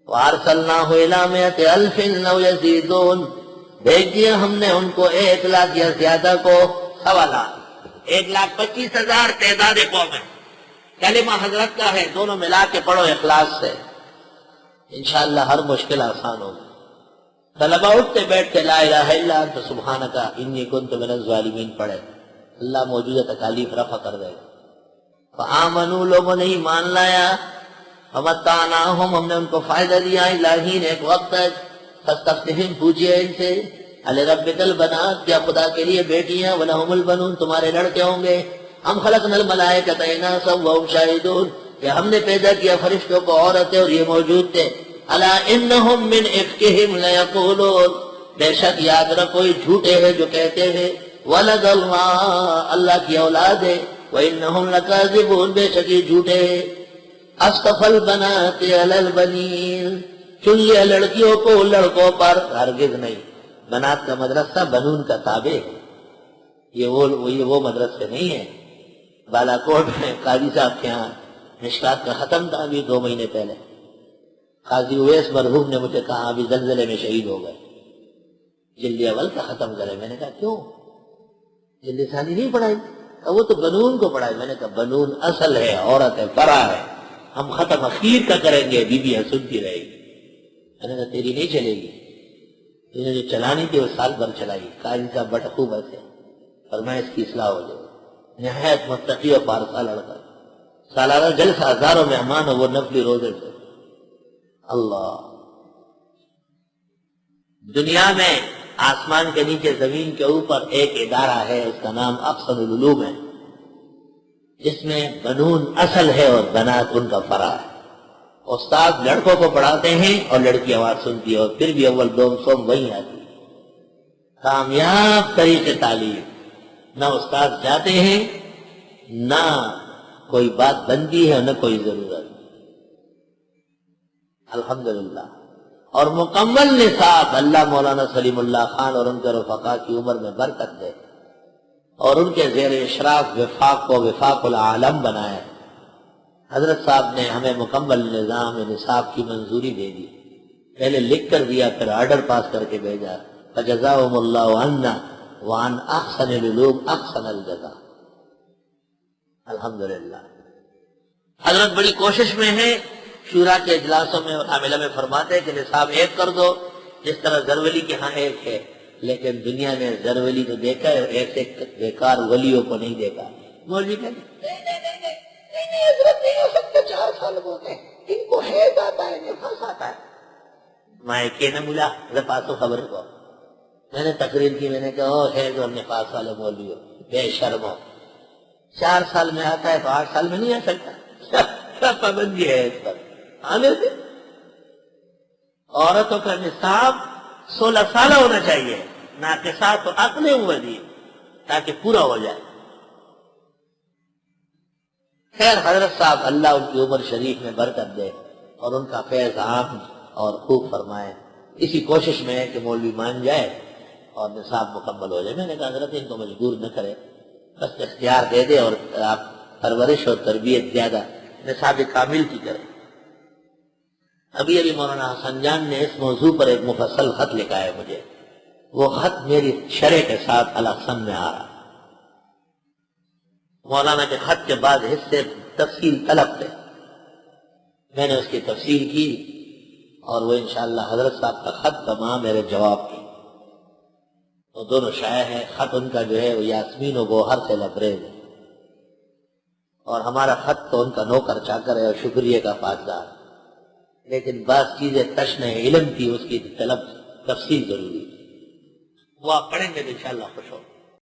وَأَرْسَلْنَاهُ إِلَىٰ مِائَةِ أَلْفٍ أَوْ يَزِيدُونَ، بھیج دیا ہم نے ان کو 1,00,000 یا زیادہ کو 1,25,000، 1,25,000 تعداد قوم ہے۔ کلمہ حضرت کا ہے، دونوں ملا کے پڑھو اخلاص سے، انشاءاللہ ہر مشکل آسان ہوگی۔ طلبہ اٹھتے بیٹھ کے لا الہ الا انت سبحانک انی کنت من الظالمین پڑھے، اللہ موجودہ تکالیف رفع کر دے گا۔ فآمنوا، لوگوں نے ایمان لایا، فمتعناہم، ہم نے ان کو فائدہ دیا، الہین، ایک وقت تک، فاستفتہم، پوچھئے ان سے، الربک البنات، کیا خدا کے لیے بیٹیاں، ولہم البنون، تمہارے لڑکے ہوں گے، ہم خلقنا الملائکۃ اناثا وہم شاہدون، کہ ہم نے پیدا کیا فرشتوں کو عورتیں اور یہ موجود تھے، الا انہم من افکہم لیقولون، بے شک یاد رکھو یہ جھوٹے ہیں جو کہتے ہیں ولد اللہ، اللہ کی اولاد ہے، وانہم لکاذبون، بے شک یہ جھوٹے ہیں۔ اصطفى البنات علی البنین، چن لیا لڑکیوں کو لڑکوں پر، ہرگز نہیں، بنات کا مدرسہ بنون کا تابع ہے، یہ وہ مدرسے نہیں ہے۔ بالا کوٹ میں قاضی صاحب کے ہاں مشکات کا ختم تھا ابھی 2 مہینے پہلے، قاضی اویس مرحوم نے مجھے کہا ابھی زلزلے میں شہید ہو گئے، جلد اول کا ختم کرے۔ میں نے کہا کیوں، جلد ثانی نہیں پڑھائی؟ وہ تو بنون کو پڑھائی۔ میں نے کہا بنون اصل ہے، عورت ہے، فرع ہے، ہم ختم اخیر کا کریں گے، بیویاں سنتی رہے گی۔ میں نے کہا تیری نہیں چلے گی، انہیں جو چلانی تھی وہ سال بھر چلائی۔ قاضی صاحب بڑا خوب ہنسے، فرمایا اس کی اصلاح ہو جائے، نہایت متقی اور پارسا لڑکا، سالانہ جلسہ، ہزاروں مہمان ہو، وہ نفلی روزے سے۔ اللہ، دنیا میں آسمان کے نیچے زمین کے اوپر ایک ادارہ ہے، اس کا نام اقصد العلوم ہے، جس میں بنون اصل ہے اور بنات ان کا فرع ہے۔ استاد لڑکوں کو پڑھاتے ہیں اور لڑکی آواز سنتی ہے، اور پھر بھی اول دوم سوم وہی آتی ہے۔ کامیاب طریقے تعلیم، نہ استاد جاتے ہیں، نہ کوئی بات بنتی ہے، نہ کوئی ضرورت، الحمدللہ۔ اور مکمل نصاب، اللہ مولانا سلیم اللہ خان اور ان کے رفقا کی عمر میں برکت دے، اور ان کے زیر اشراف وفاق کو وفاق العالم بنائے۔ حضرت صاحب نے ہمیں مکمل نظام نصاب کی منظوری دے دی، پہلے لکھ کر دیا، پھر آرڈر پاس کر کے بھیجا، فجزاهم اللہ عنا وعن احسن العلوم احسن الجزاء، الحمدللہ۔ حضرت بڑی کوشش میں ہے، شورا کے اجلاسوں میں اور حاملہ میں فرماتے ہیں کہ نصاب ایک کر دو، جس طرح زرولی کے ہاں ایک ہے، لیکن دنیا نے زرولی تو دیکھا ہے، ایسے بیکار ولیوں کو نہیں دیکھا۔ مولوی کہتے نہیں حضرت نہیں ہو سکتا، 4 سال ہوتے ہیں، ان کو حیض آتا ہے، نفاس آتا ہے۔ میں کہ نہ ملا پاسو خبر کو، میں نے تقریر کی، میں نے کہا او حیض اور نفاس والے مولوی ہو، بے شرم ہو، 4 سال میں آتا ہے تو 8 سال میں نہیں آ سکتا؟ کیا پابندی ہے اس پر؟ آنے سے عورتوں کا نصاب 16 سال ہونا چاہیے، ناقصات تو عقلیں ہوئے دی، تاکہ پورا ہو جائے۔ خیر، حضرت صاحب اللہ ان کی عمر شریف میں برکت دے اور ان کا فیض عام اور خوب فرمائے۔ اسی کوشش میں ہے کہ مولوی مان جائے اور نصاب مکمل ہو جائے۔ میں نے کہا حضرت ان کو مجبور نہ کرے، بس اختیار دے دے اور آپ پرورش اور تربیت زیادہ نصاب کامل کی کریں۔ ابھی مولانا حسن جان نے اس موضوع پر ایک مفصل خط لکھا ہے مجھے، وہ خط میری شرح کے ساتھ الاقسم میں آ رہا۔ مولانا کے خط کے بعد حصے تفصیل طلب تھے، میں نے اس کی تفصیل کی، اور وہ انشاءاللہ حضرت صاحب کا خط تمام میرے جواب کی۔ وہ دونوں شائع ہیں، خط ان کا جو ہے وہ یاسمین و گوہر سے لبریز ہے، اور ہمارا خط تو ان کا نوکر چاکر ہے اور شکریہ کا پاسدار، لیکن بعض چیزیں تشن علم تھی، اس کی طلب تفصیل ضروری، وہ آپ پڑھیں گے تو انشاءاللہ خوش ہو۔